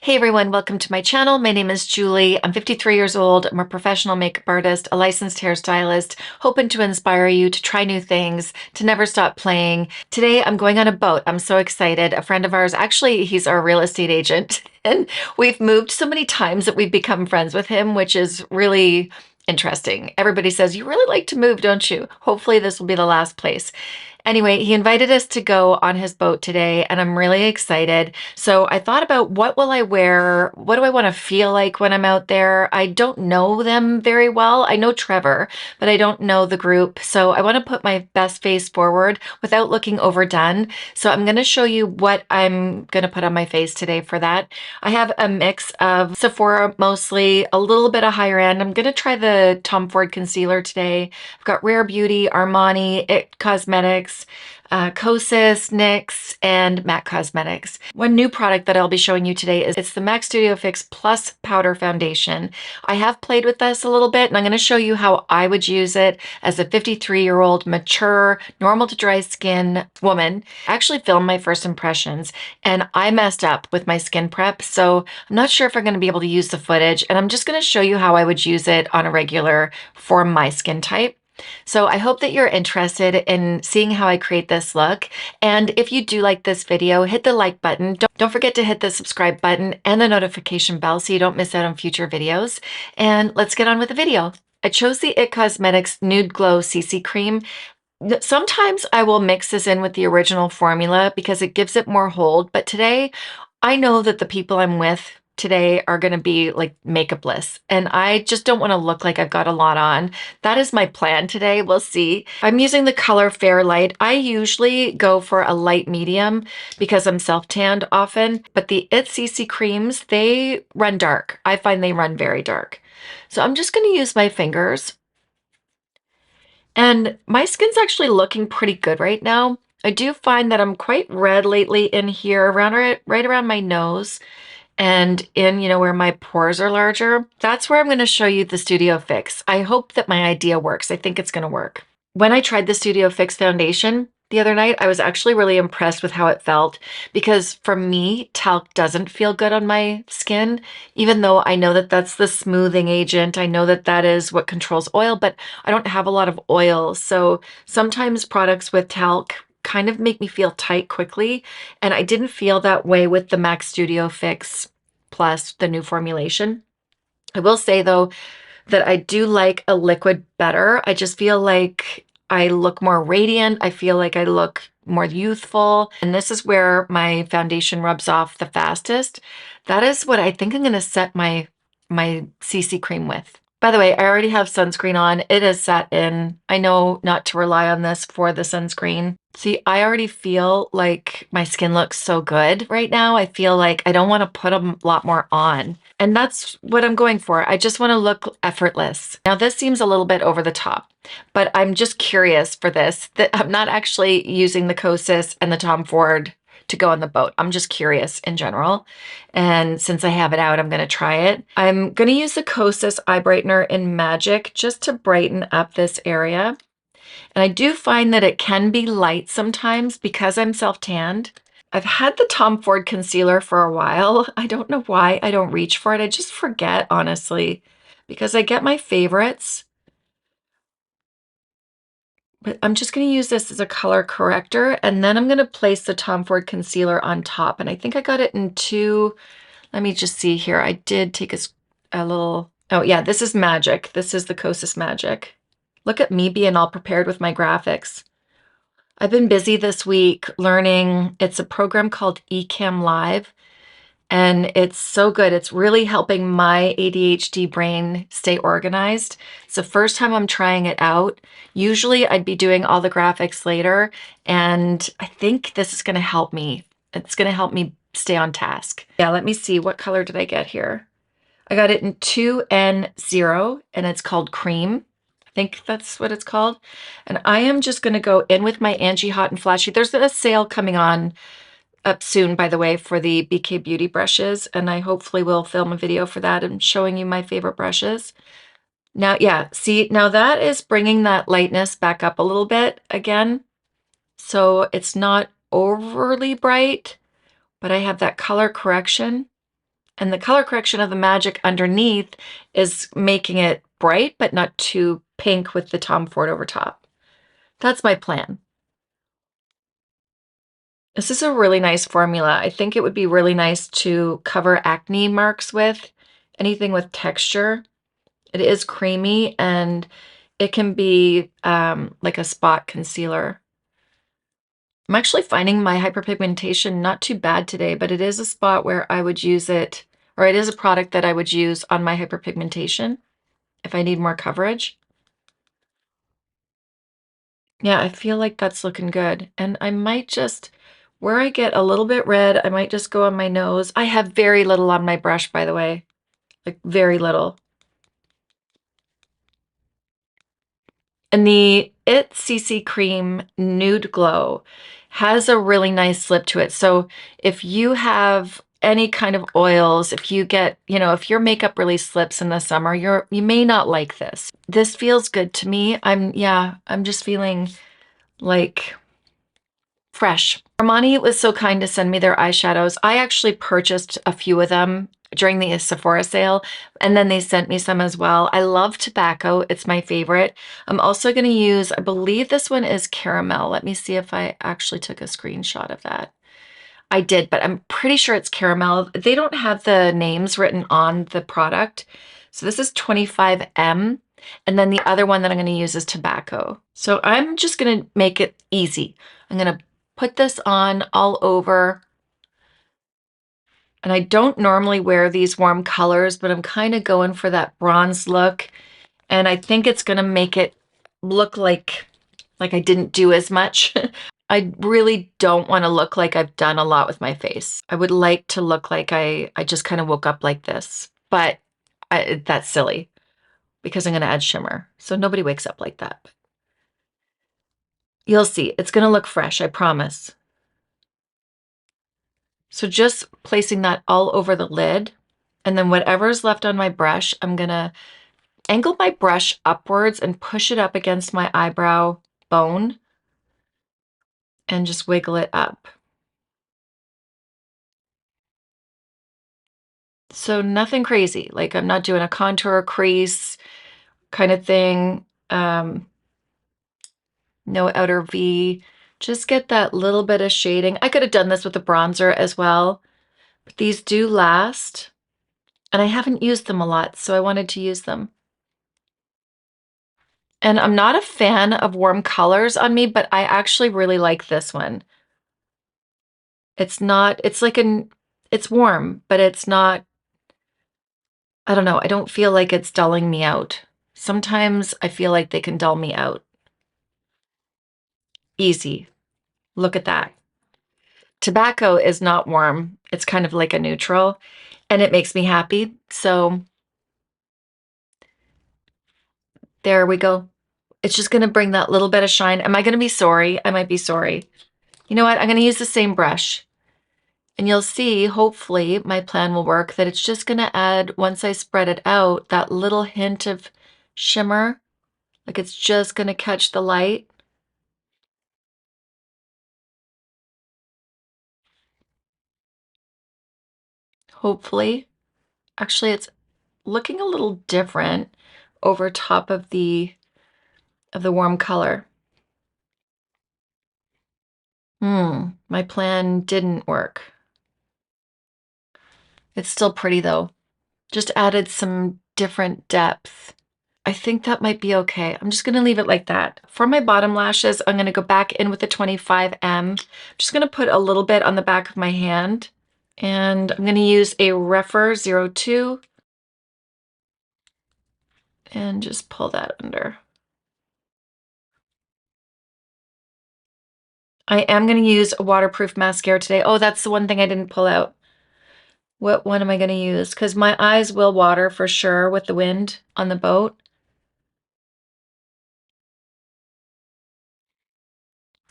Hey everyone, welcome to my channel. My name is Julie. I'm 53 years old. I'm a professional makeup artist, a licensed hairstylist, hoping to inspire you to try new things, to never stop playing. Today I'm going on a boat. I'm so excited. A friend of ours, actually, he's our real estate agent, and we've moved so many times that we've become friends with him, which is really interesting. Everybody says, you really like to move, don't you? Hopefully this will be the last place. Anyway, he invited us to go on his boat today, and I'm really excited. So I thought about what will I wear? What do I want to feel like when I'm out there? I don't know them very well. I know Trevor, but I don't know the group. So I want to put my best face forward without looking overdone. So I'm going to show you what I'm going to put on my face today for that. I have a mix of Sephora, mostly a little bit of higher end. I'm going to try the Tom Ford concealer today. I've got Rare Beauty, Armani, It Cosmetics, Kosas, NYX, and MAC Cosmetics. One new product that I'll be showing you today is it's the MAC Studio Fix Plus Powder Foundation. I have played with this a little bit, and I'm going to show you how I would use it as a 53-year-old mature, normal to dry skin woman. I actually filmed my first impressions, and I messed up with my skin prep, so I'm not sure if I'm going to be able to use the footage, and I'm just going to show you how I would use it on a regular for my skin type. So I hope that you're interested in seeing how I create this look. And if you do like this video, hit the like button. Don't forget to hit the subscribe button and the notification bell so you don't miss out on future videos. And let's get on with the video. I chose the It Cosmetics Nude Glow CC Cream. Sometimes I will mix this in with the original formula because it gives it more hold. But today, I know that the people I'm with today are going to be like makeupless, and I just don't want to look like I've got a lot on. That is my plan today. We'll see. I'm using the color Fair Light. I usually go for a light medium because I'm self-tanned often, but the It CC creams, they run dark. I find they run very dark. So I'm just going to use my fingers, and my skin's actually looking pretty good right now. I do find that I'm quite red lately in here, around right around my nose and in, where my pores are larger. That's where I'm going to show you the Studio Fix. I hope that my idea works. I think it's going to work. When I tried the Studio Fix foundation the other night, I was actually really impressed with how it felt because for me, talc doesn't feel good on my skin, even though I know that that's the smoothing agent. I know that that is what controls oil, but I don't have a lot of oil. So sometimes products with talc kind of make me feel tight quickly, and I didn't feel that way with the MAC Studio Fix Plus, the new formulation. I will say though that I do like a liquid better. I just feel like I look more radiant. I feel like I look more youthful, and this is where my foundation rubs off the fastest. That is what I think I'm going to set my CC cream with. By the way, I already have sunscreen on. It is set in. I know not to rely on this for the sunscreen. See, I already feel like my skin looks so good right now. I feel like I don't want to put a lot more on. And that's what I'm going for. I just want to look effortless. Now, this seems a little bit over the top, but I'm just curious for this, that I'm not actually using the Kosas and the Tom Ford to go on the boat. I'm just curious in general. And since I have it out, I'm going to try it. I'm going to use the Kosas Eye Brightener in Magic just to brighten up this area. And I do find that it can be light sometimes because I'm self-tanned. I've had the Tom Ford concealer for a while. I don't know why I don't reach for it. I just forget, honestly, because I get my favorites. But I'm just going to use this as a color corrector, and then I'm going to place the Tom Ford concealer on top. And I think I got it in two. Let me just see here. I did take a little, oh yeah, this is Magic. This is the Kosas Magic. Look at me being all prepared with my graphics. I've been busy this week learning. It's a program called Ecamm Live, and it's so good. It's really helping my ADHD brain stay organized. It's the first time I'm trying it out. Usually I'd be doing all the graphics later, and I think this is going to help me. It's going to help me stay on task. Yeah, let me see. What color did I get here? I got it in 2N0, and it's called Cream. I think that's what it's called. And I am just going to go in with my Angie Hot and Flashy. There's a sale coming on up soon, by the way, for the BK Beauty brushes, and I hopefully will film a video for that and showing you my favorite brushes. Now, yeah, see, now that is bringing that lightness back up a little bit again. So it's not overly bright, but I have that color correction. And the color correction of the Magic underneath is making it bright, but not too pink with the Tom Ford over top. That's my plan. This is a really nice formula. I think it would be really nice to cover acne marks with, anything with texture. It is creamy and it can be like a spot concealer. I'm actually finding my hyperpigmentation not too bad today, but it is a spot where I would use it, or it is a product that I would use on my hyperpigmentation if I need more coverage. Yeah, I feel like that's looking good. And I might just, where I get a little bit red, I might just go on my nose. I have very little on my brush, by the way, like very little. And the It CC Cream Nude Glow has a really nice slip to it. So if you have any kind of oils, if you get, if your makeup really slips in the summer, you may not like this. This feels good to me. I'm just feeling like fresh. Armani was so kind to send me their eyeshadows. I actually purchased a few of them during the Sephora sale, and then they sent me some as well. I love tobacco. It's my favorite. I'm also going to use, I believe this one is caramel. Let me see if I actually took a screenshot of that. I did, but I'm pretty sure it's caramel. They don't have the names written on the product. So this is 25M. And then the other one that I'm going to use is tobacco. So I'm just going to make it easy. I'm going to put this on all over. And I don't normally wear these warm colors, but I'm kind of going for that bronze look. And I think it's going to make it look like I didn't do as much. I really don't want to look like I've done a lot with my face. I would like to look like I just kind of woke up like this, but that's silly because I'm going to add shimmer. So nobody wakes up like that. You'll see, it's going to look fresh, I promise. So just placing that all over the lid, and then whatever's left on my brush, I'm going to angle my brush upwards and push it up against my eyebrow bone and just wiggle it up. So nothing crazy, like I'm not doing a contour crease kind of thing. No outer V, just get that little bit of shading. I could have done this with a bronzer as well, but these do last, and I haven't used them a lot, so I wanted to use them. And I'm not a fan of warm colors on me, but I actually really like this one. It's not, it's like it's warm, but it's not, I don't know, I don't feel like it's dulling me out. Sometimes I feel like they can dull me out. Easy. Look at that. Tobacco is not warm. It's kind of like a neutral, and it makes me happy. So there we go. It's just going to bring that little bit of shine. Am I going to be sorry? I might be sorry. You know what? I'm going to use the same brush. And you'll see, hopefully, my plan will work, that it's just going to add, once I spread it out, that little hint of shimmer. Like it's just going to catch the light. Hopefully. Actually, it's looking a little different over top of the warm color. My plan didn't work. It's still pretty though. Just added some different depth. I think that might be okay. I'm just gonna leave it like that. For my bottom lashes, I'm gonna go back in with the 25M. I'm just gonna put a little bit on the back of my hand. And I'm gonna use a Rephr 02 and just pull that under. I am gonna use a waterproof mascara today. Oh, that's the one thing I didn't pull out. What one am I gonna use? Because my eyes will water for sure with the wind on the boat.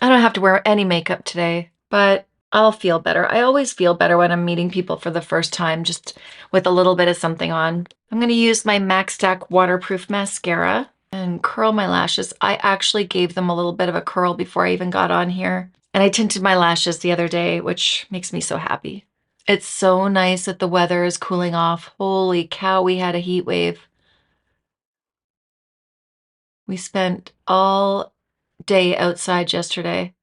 I don't have to wear any makeup today, but I'll feel better. I always feel better when I'm meeting people for the first time, just with a little bit of something on. I'm gonna use my MAC Stack waterproof mascara and curl my lashes. I actually gave them a little bit of a curl before I even got on here. And I tinted my lashes the other day, which makes me so happy. It's so nice that the weather is cooling off. Holy cow, we had a heat wave. We spent all day outside yesterday.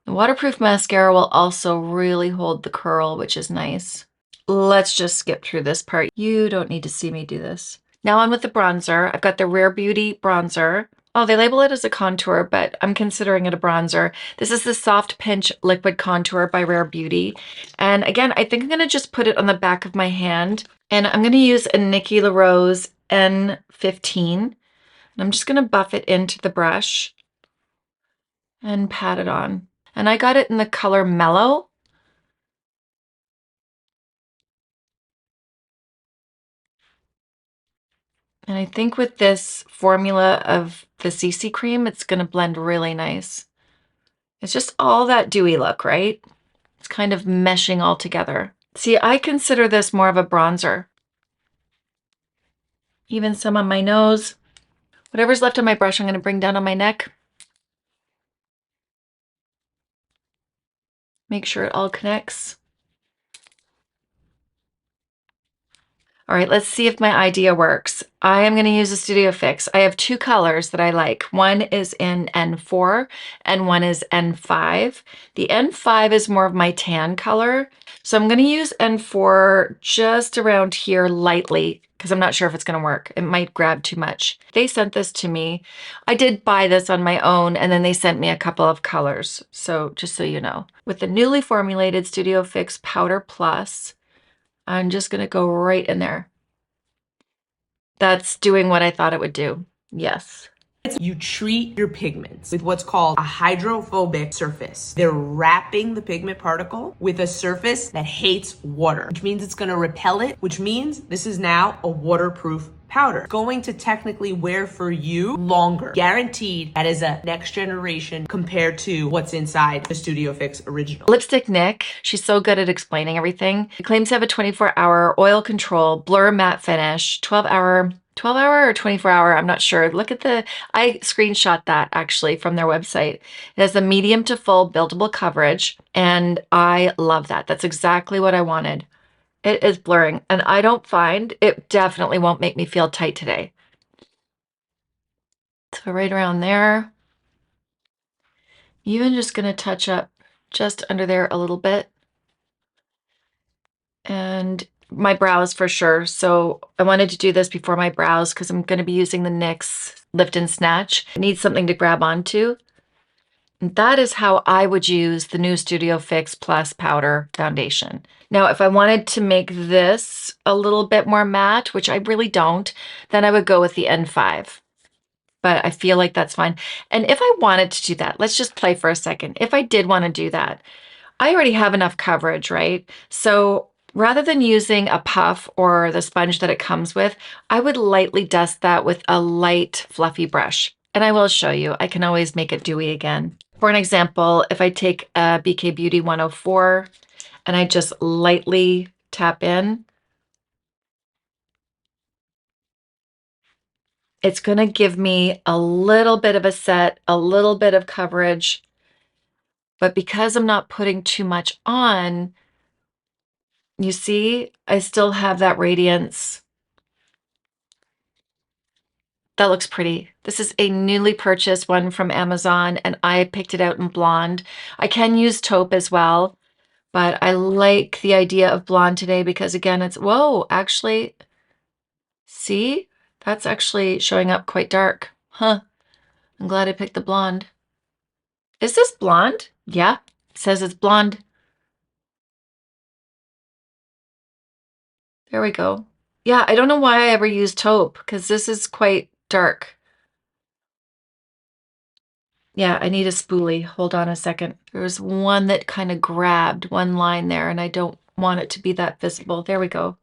The waterproof mascara will also really hold the curl, which is nice. Let's just skip through this part. You don't need to see me do this. Now on with the bronzer. I've got the Rare Beauty bronzer. Oh, they label it as a contour, but I'm considering it a bronzer. This is the Soft Pinch Liquid Contour by Rare Beauty. And again, I think I'm gonna just put it on the back of my hand. And I'm gonna use a Nikki LaRose N15. And I'm just gonna buff it into the brush and pat it on. And I got it in the color Mellow. And I think with this formula of the CC cream, it's gonna blend really nice. It's just all that dewy look, right? It's kind of meshing all together. See, I consider this more of a bronzer. Even some on my nose. Whatever's left on my brush, I'm gonna bring down on my neck. Make sure it all connects. All right, let's see if my idea works. I am going to use a Studio Fix. I have two colors that I like. One is in N4 and one is N5. The N5 is more of my tan color. So I'm going to use N4 just around here lightly because I'm not sure if it's going to work. It might grab too much. They sent this to me. I did buy this on my own and then they sent me a couple of colors. So just so you know. With the newly formulated Studio Fix Powder Plus, I'm just gonna go right in there. That's doing what I thought it would do. Yes. You treat your pigments with what's called a hydrophobic surface. They're wrapping the pigment particle with a surface that hates water, which means it's gonna repel it, which means this is now a waterproof powder. Going to technically wear for you longer. Guaranteed that is a next generation compared to what's inside the Studio Fix original. Lipstick Nick, she's so good at explaining everything. It claims to have a 24-hour oil control, blur matte finish, 12-hour or 24-hour, I'm not sure. Look at I screenshot that actually from their website. It has a medium to full buildable coverage, and I love that. That's exactly what I wanted. It is blurring, and I don't find it definitely won't make me feel tight today. So right around there, even just gonna touch up just under there a little bit. And my brows for sure. So I wanted to do this before my brows because I'm gonna be using the NYX Lift and Snatch. I need something to grab onto. And that is how I would use the new Studio Fix Plus Powder Foundation. Now, if I wanted to make this a little bit more matte, which I really don't, then I would go with the N5. But I feel like that's fine. And if I wanted to do that, let's just play for a second. If I did want to do that, I already have enough coverage, right? So rather than using a puff or the sponge that it comes with, I would lightly dust that with a light, fluffy brush. And I will show you, I can always make it dewy again. For an example, if I take a BK Beauty 104 and I just lightly tap in, it's gonna give me a little bit of a set, a little bit of coverage, but because I'm not putting too much on, you see, I still have that radiance. That looks pretty. This is a newly purchased one from Amazon, and I picked it out in blonde. I can use taupe as well, but I like the idea of blonde today because again, it's, whoa, actually, see? That's actually showing up quite dark. Huh. I'm glad I picked the blonde. Is this blonde? Yeah, it says it's blonde. There we go. Yeah, I don't know why I ever used taupe because this is quite dark. Yeah, I need a spoolie. Hold on a second. There's one that kind of grabbed one line there and I don't want it to be that visible. There we go.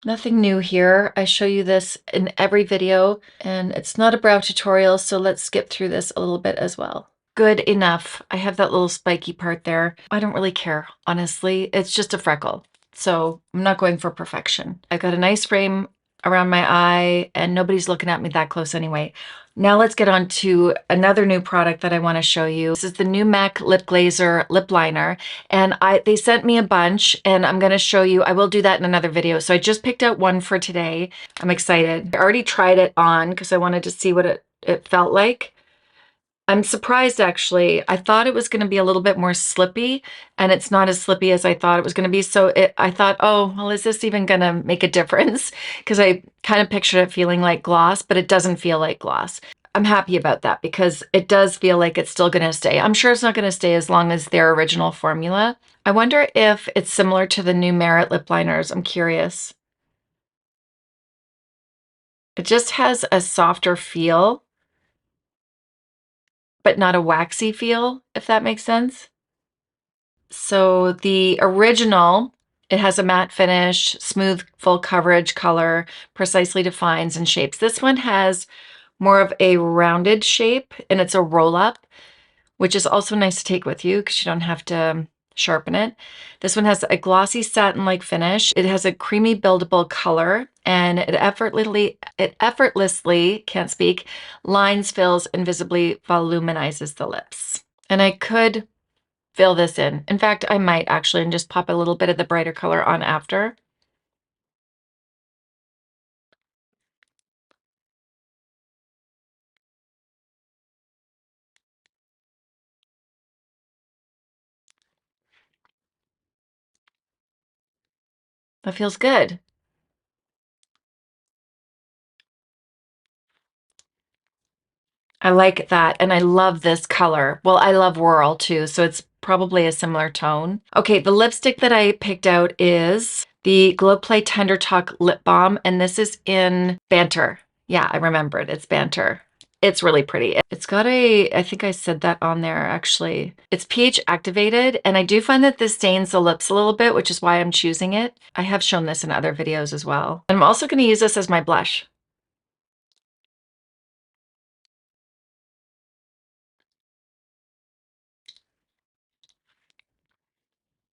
Nothing new here. I show you this in every video and it's not a brow tutorial, so let's skip through this a little bit as well. Good enough. I have that little spiky part there. I don't really care, honestly. It's just a freckle. So I'm not going for perfection. I've got a nice frame around my eye, and nobody's looking at me that close anyway. Now let's get on to another new product that I want to show you. This is the new MAC Lip Glazer lip liner, and they sent me a bunch, and I'm going to show you. I will do that in another video. So I just picked out one for today. I'm excited. I already tried it on because I wanted to see what it felt like. I'm surprised, actually. I thought it was going to be a little bit more slippy, and it's not as slippy as I thought it was going to be. So I thought, oh, well, is this even going to make a difference? Because I kind of pictured it feeling like gloss, but it doesn't feel like gloss. I'm happy about that because it does feel like it's still going to stay. I'm sure it's not going to stay as long as their original formula. I wonder if it's similar to the new Merit lip liners. I'm curious. It just has a softer feel, but not a waxy feel, if that makes sense. So the original, it has a matte finish, smooth, full coverage, color, precisely defines and shapes. This one has more of a rounded shape, and it's a roll up, which is also nice to take with you because you don't have to sharpen it. This one has a glossy satin-like finish. It has a creamy buildable color, and it effortlessly, can't speak, lines, fills, and visibly voluminizes the lips. And I could fill this in. In fact, I might actually, and just pop a little bit of the brighter color on after. That feels good. I like that, and I love this color. Well, I love Whirl too, so it's probably a similar tone. Okay, the lipstick that I picked out is the Glow Play Tendertalk Lip Balm, and this is in Banter. Yeah, I remember it. It's Banter. It's really pretty. It's got I think I said that on there actually. It's pH activated, and I do find that this stains the lips a little bit, which is why I'm choosing it. I have shown this in other videos as well. And I'm also going to use this as my blush.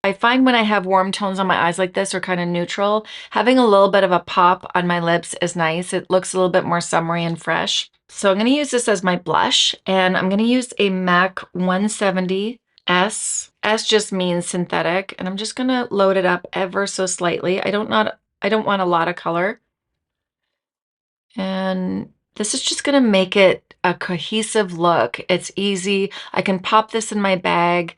I find when I have warm tones on my eyes like this, or kind of neutral, having a little bit of a pop on my lips is nice. It looks a little bit more summery and fresh. So I'm going to use this as my blush, and I'm going to use a MAC 170 S. S just means synthetic, and I'm just going to load it up ever so slightly. I don't want a lot of color. And this is just going to make it a cohesive look. It's easy. I can pop this in my bag.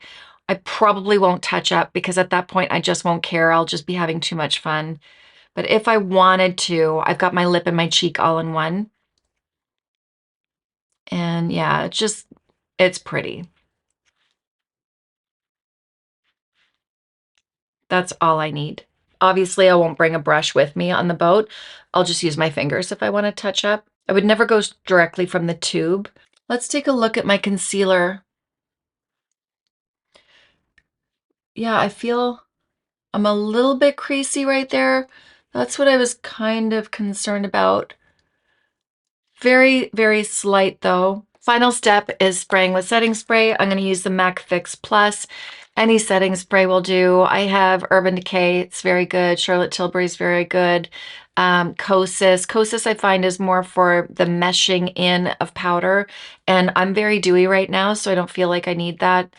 I probably won't touch up because at that point I just won't care. I'll just be having too much fun. But if I wanted to, I've got my lip and my cheek all in one. And yeah, it's pretty. That's all I need. Obviously, I won't bring a brush with me on the boat. I'll just use my fingers if I want to touch up. I would never go directly from the tube. Let's take a look at my concealer. Yeah, I feel I'm a little bit creasy right there. That's what I was kind of concerned about. Very, very slight though. Final step is spraying with setting spray. I'm going to use the MAC Fix Plus. Any setting spray will do. I have Urban Decay. It's very good. Charlotte Tilbury's very good. Kosas. Kosas I find is more for the meshing in of powder. And I'm very dewy right now, so I don't feel like I need that.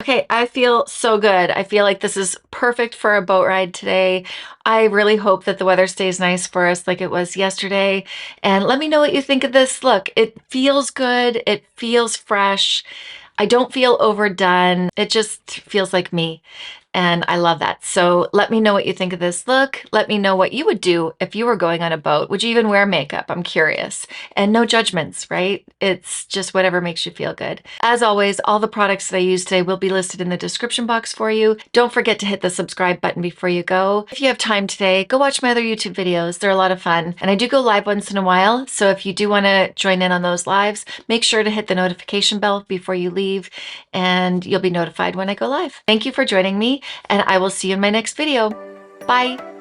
Okay, I feel so good. I feel like this is perfect for a boat ride today. I really hope that the weather stays nice for us like it was yesterday. And let me know what you think of this look. It feels good. It feels fresh. I don't feel overdone. It just feels like me. And I love that. So let me know what you think of this look. Let me know what you would do if you were going on a boat. Would you even wear makeup? I'm curious. And no judgments, right? It's just whatever makes you feel good. As always, all the products that I use today will be listed in the description box for you. Don't forget to hit the subscribe button before you go. If you have time today, go watch my other YouTube videos. They're a lot of fun. And I do go live once in a while. So if you do want to join in on those lives, make sure to hit the notification bell before you leave, and you'll be notified when I go live. Thank you for joining me, and I will see you in my next video. Bye.